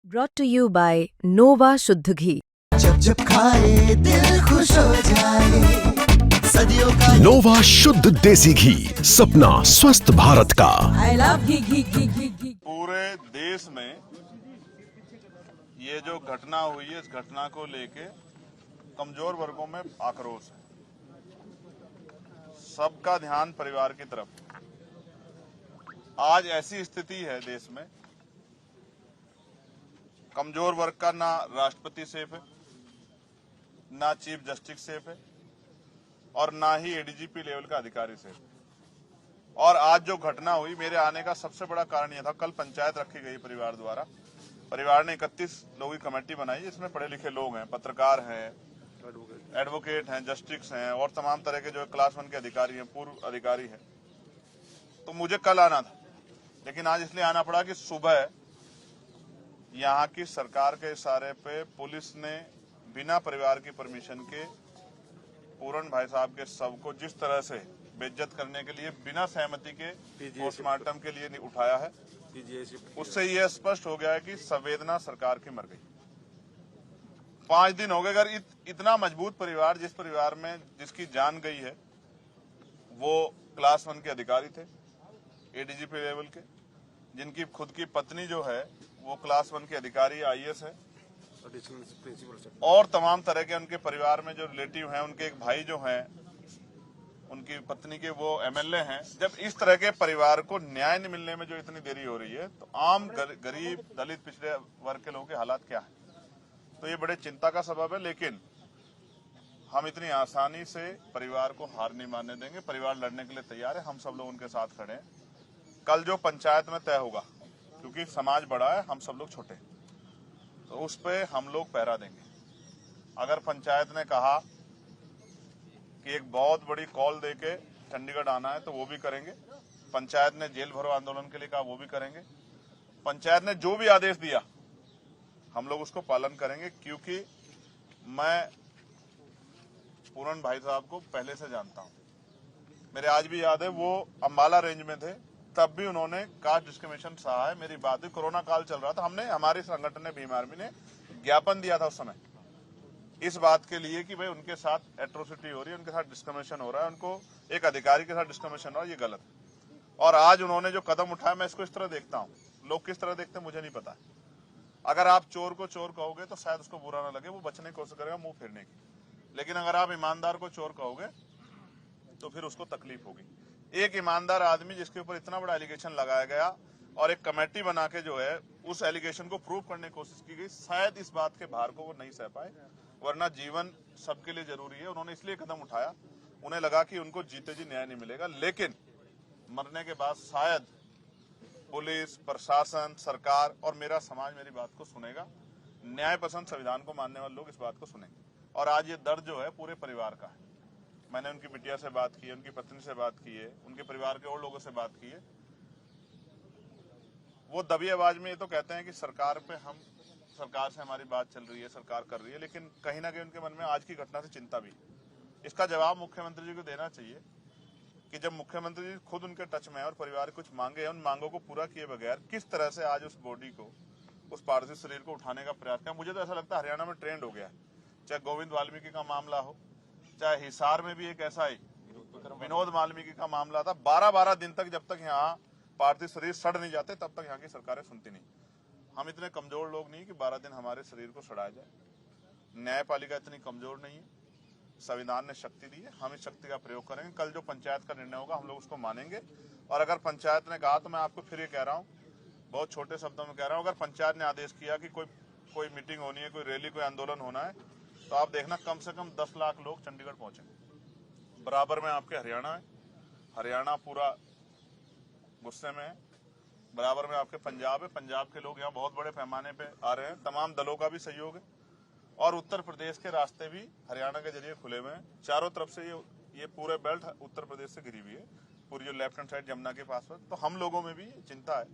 Brought to you by Nova शुद्ध घी। जब जब खाए दिल खुश हो जाए, सदियों का नोवा शुद्ध देसी घी, सपना स्वस्थ भारत का। I love घी। पूरे देश में ये जो घटना हुई है, इस घटना को लेके कमजोर वर्गों में आक्रोश है। सबका ध्यान परिवार की तरफ। आज ऐसी स्थिति है देश में, कमजोर वर्ग का ना राष्ट्रपति सेफ है, ना चीफ जस्टिस सेफ है और ना ही एडीजीपी लेवल का अधिकारी सेफ है। और आज जो घटना हुई, मेरे आने का सबसे बड़ा कारण यह था, कल पंचायत रखी गई परिवार द्वारा। परिवार ने 31 लोगों की कमेटी बनाई, जिसमें पढ़े लिखे लोग हैं, पत्रकार हैं, एडवोकेट हैं, जस्टिस हैं और तमाम तरह के जो क्लास 1 के अधिकारी हैं, पूर्व अधिकारी हैं। तो मुझे कल आना था, लेकिन आज इसलिए आना पड़ा कि सुबह यहाँ की सरकार के इशारे पे पुलिस ने बिना परिवार की परमिशन के पूरन भाई साहब के शव को जिस तरह से बेइज्जत करने के लिए बिना सहमति के पोस्टमार्टम के लिए उठाया है, उससे यह स्पष्ट हो गया है कि संवेदना सरकार की मर गई। 5 दिन हो गए। अगर इतना मजबूत परिवार, जिस परिवार में जिसकी जान गई है, वो क्लास 1 के अधिकारी थे, एडीजीपी लेवल के, जिनकी खुद की पत्नी जो है वो क्लास 1 के अधिकारी आईएएस है, और तमाम तरह के उनके परिवार में जो रिलेटिव हैं, उनके एक भाई जो हैं, उनकी पत्नी के वो एमएलए हैं। जब इस तरह के परिवार को न्याय नहीं मिलने में जो इतनी देरी हो रही है, तो आम गरीब, दलित, पिछड़े वर्ग के लोगों के हालात क्या है? तो ये बड़े चिंता का सबब है। लेकिन हम इतनी आसानी से परिवार को हार नहीं मानने देंगे। परिवार लड़ने के लिए तैयार है, हम सब लोग उनके साथ खड़े हैं। कल जो पंचायत में तय होगा, क्योंकि समाज बड़ा है, हम सब लोग छोटे, तो उस पे हम लोग पहरा देंगे। अगर पंचायत ने कहा कि एक बहुत बड़ी कॉल देके चंडीगढ़ आना है, तो वो भी करेंगे। पंचायत ने जेल भरो आंदोलन के लिए कहा, वो भी करेंगे। पंचायत ने जो भी आदेश दिया, हम लोग उसको पालन करेंगे, क्योंकि मैं पूरन भाई साहब को पहले से जानता हूं। मेरे आज भी याद है, वो अंबाला रेंज में थे, तब भी उन्होंने कास्ट डिस्क्रिमिनेशन सहा है। मेरी बात है, कोरोना काल चल रहा था, हमने, हमारे संगठन ने, भीम आर्मी ने ज्ञापन दिया था उस समय इस बात के लिए कि भाई उनके साथ एट्रोसिटी हो रही है, उनके साथ डिस्क्रिमिनेशन हो रहा है, उनको एक अधिकारी के साथ डिस्क्रिमिनेशन हो रहा है, ये गलत है। और आज उन्होंने जो कदम उठाया, मैं इसको इस तरह देखता हूँ। लोग किस तरह देखते हैं मुझे नहीं पता। अगर आप चोर को चोर कहोगे तो शायद उसको बुरा ना लगे, वो बचने की कोशिश करेगा मुंह फेरने की। लेकिन अगर आप ईमानदार को चोर कहोगे तो फिर उसको तकलीफ होगी। एक ईमानदार आदमी जिसके ऊपर इतना बड़ा एलिगेशन लगाया गया और एक कमेटी बना के जो है उस एलिगेशन को प्रूव करने की कोशिश की गई, शायद इस बात के भार को वो नहीं सह पाए, वरना जीवन सबके लिए जरूरी है। उन्होंने इसलिए कदम उठाया, उन्हें लगा कि उनको जीते जी न्याय नहीं मिलेगा, लेकिन मरने के बाद शायद पुलिस, प्रशासन, सरकार और मेरा समाज मेरी बात को सुनेगा। न्याय पसंद, संविधान को मानने वाले लोग इस बात को सुनेंगे। और आज ये दर्द जो है पूरे परिवार का है। मैंने उनकी बिटिया से बात की है, उनकी पत्नी से बात की है, उनके परिवार के और लोगों से बात की है। वो दबी आवाज में ये तो कहते हैं कि सरकार से हमारी बात चल रही है, सरकार कर रही है, लेकिन कहीं ना कहीं उनके मन में आज की घटना से चिंता भी। इसका जवाब मुख्यमंत्री जी को देना चाहिए कि जब मुख्यमंत्री जी खुद उनके टच में है और परिवार कुछ मांगे हैं, उन मांगों को पूरा किए बगैर किस तरह से आज उस बॉडी को, उस पार्थिव शरीर को उठाने का प्रयास किया। मुझे तो ऐसा लगता है हरियाणा में ट्रेंड हो गया है। चाहे गोविंद वाल्मीकि का मामला हो, चाहे हिसार में भी एक ऐसा ही विनोद वाल्मीकि का मामला था। 12-12 दिन तक जब तक यहाँ पार्थिव शरीर सड़ नहीं जाते, तब तक यहाँ की सरकारें सुनती नहीं। हम इतने कमजोर लोग नहीं कि 12 दिन हमारे शरीर को सड़ाया जाए। न्यायपालिका इतनी कमजोर नहीं है, संविधान ने शक्ति दी है, हम इस शक्ति का प्रयोग करेंगे। कल जो पंचायत का निर्णय होगा, हम लोग उसको मानेंगे। और अगर पंचायत ने कहा, तो मैं आपको फिर ये कह रहा हूँ, बहुत छोटे शब्दों में कह रहा हूँ, अगर पंचायत ने आदेश किया कि कोई मीटिंग होनी है, कोई रैली, कोई आंदोलन होना है, तो आप देखना कम से कम 10 लाख लोग चंडीगढ़ पहुंचे। बराबर में आपके हरियाणा है, हरियाणा पूरा गुस्से में है। बराबर में आपके पंजाब है, पंजाब के लोग यहाँ बहुत बड़े पैमाने पे आ रहे हैं। तमाम दलों का भी सहयोग है। और उत्तर प्रदेश के रास्ते भी हरियाणा के जरिए खुले हुए हैं। चारों तरफ से ये पूरे बेल्ट उत्तर प्रदेश से घिरी हुई है, पूरी जो लेफ्ट हैंड साइड जमुना के पास है। तो हम लोगों में भी चिंता है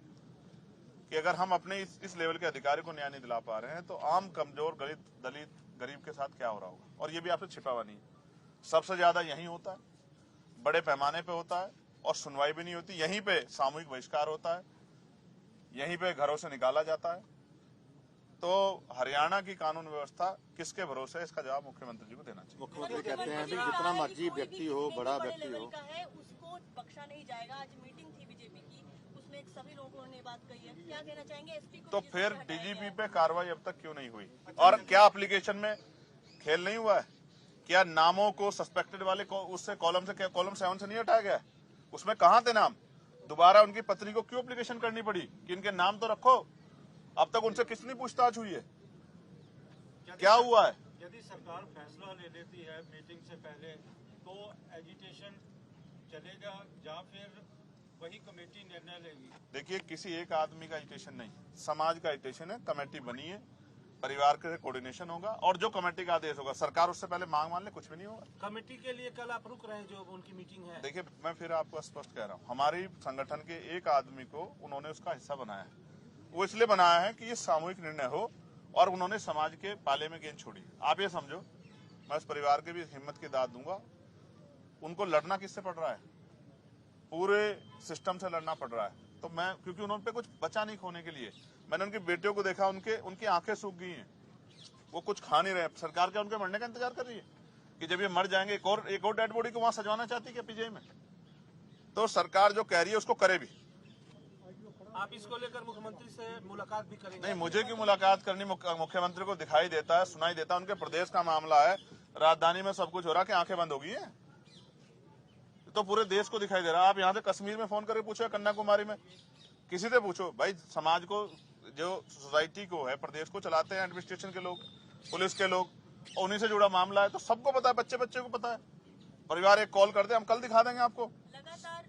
कि अगर हम अपने इस लेवल के अधिकारी को न्याय नहीं दिला पा रहे हैं, तो आम कमजोर, दलित, गरीब के साथ क्या हो रहा होगा। और ये भी आपसे छिपा हुआ नहीं है। सबसे ज्यादा यही होता है, बड़े पैमाने पे होता है, और सुनवाई भी नहीं होती। यहीं पे सामूहिक बहिष्कार होता है, यहीं पे घरों से निकाला जाता है। तो हरियाणा की कानून व्यवस्था किसके भरोसे है, इसका जवाब मुख्यमंत्री जी को देना चाहिए। मुख्यमंत्री कहते हैं कि जितना मर्जी व्यक्ति हो, बड़ा व्यक्ति हो, उसको बख्शा नहीं जाएगा। आज मीटिंग थी बीजेपी की, उसमें सभी लोगों ने बात कही है, क्या कहना चाहेंगे एसपी को? तो फिर डीजीपी पे कार्रवाई अब तक क्यों नहीं हुई? और क्या एप्लीकेशन में खेल नहीं हुआ है? क्या नामों को सस्पेक्टेड वाले को उससे कॉलम 7 से नहीं हटाया गया? उसमें कहाँ थे नाम? दोबारा उनकी पत्नी को क्यों एप्लीकेशन करनी पड़ी कि इनके नाम तो रखो? अब तक उनसे कितनी पूछताछ हुई है? क्या हुआ है? यदि सरकार फैसला ले लेती है मीटिंग से पहले तो एजिटेशन चलेगा या फिर वही कमेटी निर्णय लेगी? देखिए, किसी एक आदमी का एजिटेशन नहीं, समाज का एजिटेशन है। कमेटी बनी है, परिवार के कोऑर्डिनेशन होगा और जो कमेटी का आदेश होगा, सरकार उससे पहले मांग मान ले, कुछ भी नहीं होगा। कमेटी के लिए कल आप रुक रहे हैं, जो उनकी मीटिंग है? देखिए, मैं फिर आपको स्पष्ट कह रहा हूँ, हमारी संगठन के एक आदमी को उन्होंने उसका हिस्सा बनाया है। वो इसलिए बनाया है कि ये सामूहिक निर्णय हो और उन्होंने समाज के पाले में गेंद छोड़ी। आप ये समझो, मैं उस परिवार के भी हिम्मत की दाद दूंगा। उनको लड़ना किससे पड़ रहा है? पूरे सिस्टम से लड़ना पड़ रहा है। तो मैं, क्योंकि उन्होंने पे कुछ बचा नहीं खोने के लिए। मैंने उनकी बेटियों को देखा, उनकी आंखें सूख गई हैं, वो कुछ खा नहीं रहे। सरकार क्या उनके मरने का इंतजार कर रही है कि जब ये मर जाएंगे एक और डेड बॉडी को वहां सजवाना चाहती है क्या पीजीआई में? तो सरकार जो कह रही है उसको करे भी। आप इसको लेकर मुख्यमंत्री से मुलाकात भी करेंगे? नहीं, मुझे क्यों मुलाकात करनी? मुख्यमंत्री को दिखाई देता है, सुनाई देता है, उनके प्रदेश का मामला है, राजधानी में सब कुछ हो रहा है कि आंखें बंद हो गई है? तो पूरे देश को दिखाई दे रहा है। आप यहाँ से कश्मीर में फोन करके पूछो, कन्याकुमारी में किसी से पूछो, भाई समाज को, जो सोसाइटी को है, प्रदेश को चलाते हैं एडमिनिस्ट्रेशन के लोग, पुलिस के लोग, उन्हीं से जुड़ा मामला है, तो सबको पता है, बच्चे को पता है। परिवार एक कॉल करते, हम कल दिखा देंगे आपको। लगातार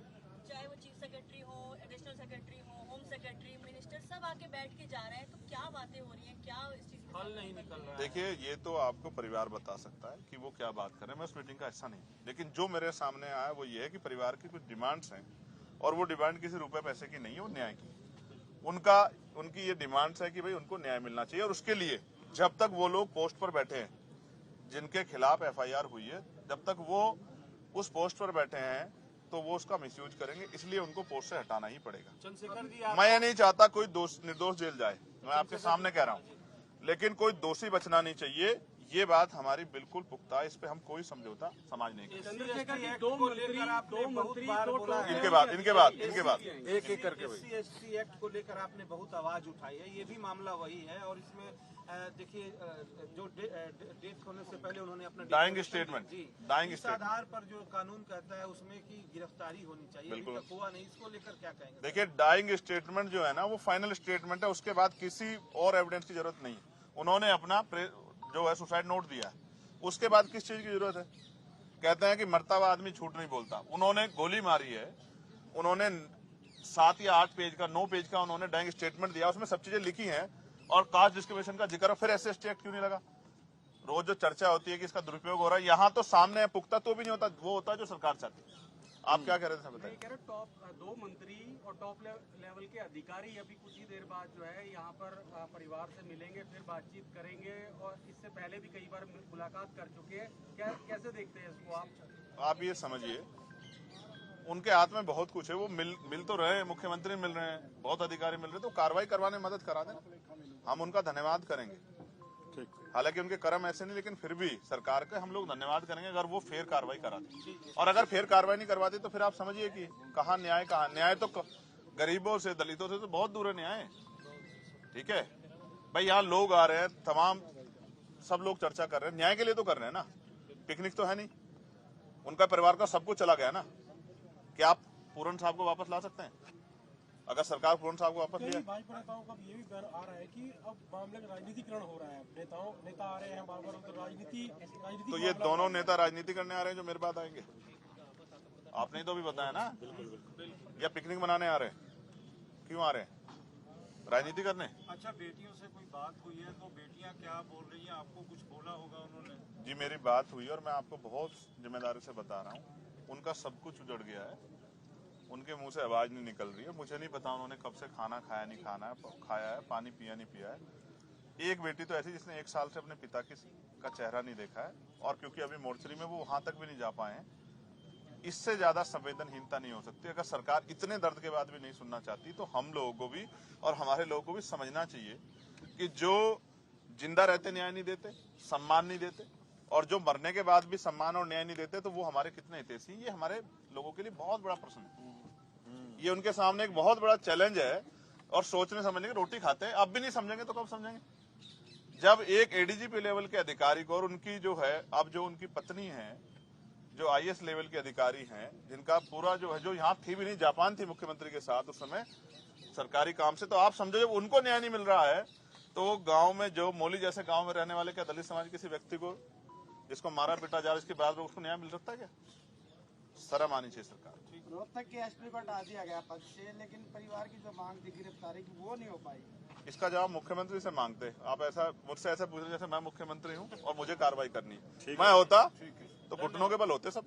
चाहे वो चीफ सेक्रेटरी हो, एडिशनल सेक्रेटरी हो, होम सेक्रेटरी, मिनिस्टर सब आके बैठ के जा रहे हैं, तो क्या बातें हो रही हैं, क्या इस चीज फल नहीं निकल रहा है? देखिए, ये तो आपको परिवार बता सकता है कि वो क्या बात कर रहे हैं। मैं उस मीटिंग का हिस्सा नहीं, लेकिन जो मेरे सामने आया वो ये है कि परिवार की कुछ डिमांड्स हैं और वो डिमांड किसी रुपए पैसे की नहीं है, वो न्याय की। उनकी ये डिमांड्स है कि भाई उनको न्याय मिलना चाहिए और उसके लिए जब तक वो लोग पोस्ट पर बैठे हैं, जिनके खिलाफ एफआईआर हुई है, जब तक वो उस पोस्ट पर बैठे हैं तो वो उसका मिसयूज करेंगे, इसलिए उनको पोस्ट से हटाना ही पड़ेगा। चंद्रशेखर जी, मैं ये नहीं चाहता कोई निर्दोष जेल जाए, मैं आपके सामने कह रहा हूँ, लेकिन कोई दोषी बचना नहीं चाहिए। ये बात हमारी बिल्कुल पुख्ता है, इस पे हम कोई समझौता समाज नहीं करेंगे। चंद्रशेखर जी, दो मंत्री इनके बाद एक एक करके SC एक्ट को लेकर आपने बहुत आवाज उठाई है, ये भी मामला वही है और इसमें देखिए जो डेथ होने से पहले उन्होंने अपना डाइंग स्टेटमेंट आधार पर जो कानून कहता है उसमें की गिरफ्तारी होनी चाहिए, बिल्कुल हुआ नहीं, इसको लेकर क्या कहेंगे? देखिए, डाइंग स्टेटमेंट जो है ना, वो फाइनल स्टेटमेंट है, उसके बाद किसी और एविडेंस की जरूरत नहीं। उन्होंने अपना जो है सुसाइड नोट दिया है, उसके बाद किस चीज की जरूरत है? कहते हैं कि मरता हुआ आदमी झूठ नहीं बोलता। उन्होंने गोली मारी है, उन्होंने 7 या 8 पेज का 9 पेज का उन्होंने डाइंग स्टेटमेंट दिया, उसमें सब चीजें लिखी हैं और कास्ट डिस्क्रिमिनेशन का जिक्र, फिर SC एक्ट क्यों नहीं लगा? रोज जो चर्चा होती है कि इसका दुरुपयोग हो रहा है, यहाँ तो सामने पुख्ता तो भी नहीं होता, वो होता है जो सरकार चाहती है। आप क्या कह रहे थे बताइए? कह रहे टॉप 2 मंत्री और टॉप लेवल के अधिकारी अभी कुछ ही देर बाद जो है यहाँ पर परिवार से मिलेंगे, फिर बातचीत करेंगे और इससे पहले भी कई बार मुलाकात कर चुके हैं। क्या कैसे देखते हैं इसको आप ये समझिए, उनके हाथ में बहुत कुछ है, वो मिल तो रहे, मुख्यमंत्री मिल रहे हैं, बहुत अधिकारी मिल रहे हैं, तो कार्रवाई करवाने में मदद करा देना, हम उनका धन्यवाद करेंगे। हालांकि उनके कर्म ऐसे नहीं, लेकिन फिर भी सरकार का हम लोग धन्यवाद करेंगे अगर वो फेयर कार्रवाई कराते। और अगर फेयर कार्रवाई नहीं करवाते तो फिर आप समझिए कि कहाँ न्याय तो गरीबों से, दलितों से तो बहुत दूर है न्याय। ठीक है भाई, यहाँ लोग आ रहे हैं, तमाम सब लोग चर्चा कर रहे हैं, न्याय के लिए तो कर रहे हैं ना, पिकनिक तो है नहीं। उनका परिवार का सब कुछ चला गया ना, क्या आप पूरन साहब को वापस ला सकते हैं? अगर सरकार पूरन साहब को वापस लिया, भाजपा नेताओं का ये भी बयान आ रहा है कि अब मामले का राजनीतिकरण हो रहा है, नेता आ रहे हैं बार बार, तो राजनीति तो ये दोनों नेता राजनीति करने आ रहे हैं जो मेरे बाद आएंगे? आपने तो भी बताया ना, या पिकनिक मनाने आ रहे हैं? क्यों आ रहे हैं? राजनीति करने। अच्छा, बेटियों से कोई बात हुई है तो बेटियां क्या बोल रही हैं? आपको कुछ बोला होगा उन्होंने? जी, मेरी बात हुई और मैं आपको बहुत जिम्मेदारी से बता रहा हूँ, उनका सब कुछ उजड़ गया है, उनके मुंह से आवाज नहीं निकल रही है। मुझे नहीं पता उन्होंने कब से खाना खाया नहीं खाया है, पानी पिया नहीं पिया है। एक बेटी तो ऐसी जिसने 1 साल से अपने पिता का चेहरा नहीं देखा है, और क्योंकि अभी मोर्चरी में वो वहां तक भी नहीं जा पाए हैं, इससे ज्यादा संवेदनहीनता नहीं हो सकती। अगर सरकार इतने दर्द के बाद भी नहीं सुनना चाहती तो हम लोगों को भी और हमारे लोगों को भी समझना चाहिए कि जो जिंदा रहते न्याय नहीं देते, सम्मान नहीं देते, और जो मरने के बाद भी सम्मान और न्याय नहीं देते, तो वो हमारे कितने हितैषी। ये हमारे लोगों के लिए बहुत बड़ा प्रश्न है। ये उनके सामने एक बहुत बड़ा चैलेंज है, और सोचने समझने की रोटी खाते हैं। अब भी नहीं समझेंगे तो कब समझेंगे? जब एक एडीजीपी लेवल के अधिकारी को, और उनकी जो है, अब जो उनकी पत्नी है, जो आईएएस लेवल के अधिकारी हैं, जिनका पूरा जो है, जो यहाँ थी भी नहीं, जापान थी मुख्यमंत्री के साथ उस समय सरकारी काम से, तो आप समझो जब उनको न्याय नहीं मिल रहा है, तो गांव में जो मोली जैसे गांव में रहने वाले, क्या दलित समाज किसी व्यक्ति को जिसको मारा पीटा जा रहा है, इसके बाद में उसको न्याय मिल सकता है क्या? शर्म आनी चाहिए सरकार। रोहतक के एसपी को हटा दिया गया पद से, लेकिन परिवार की जो मांग थी गिरफ्तारी की, वो नहीं हो पाई। इसका जवाब मुख्यमंत्री से मांगते। आप ऐसा मुझसे ऐसा पूछ रहे जैसे मैं मुख्यमंत्री हूँ और मुझे कार्रवाई करनी है। मैं होता तो घुटनों के बल होते सब।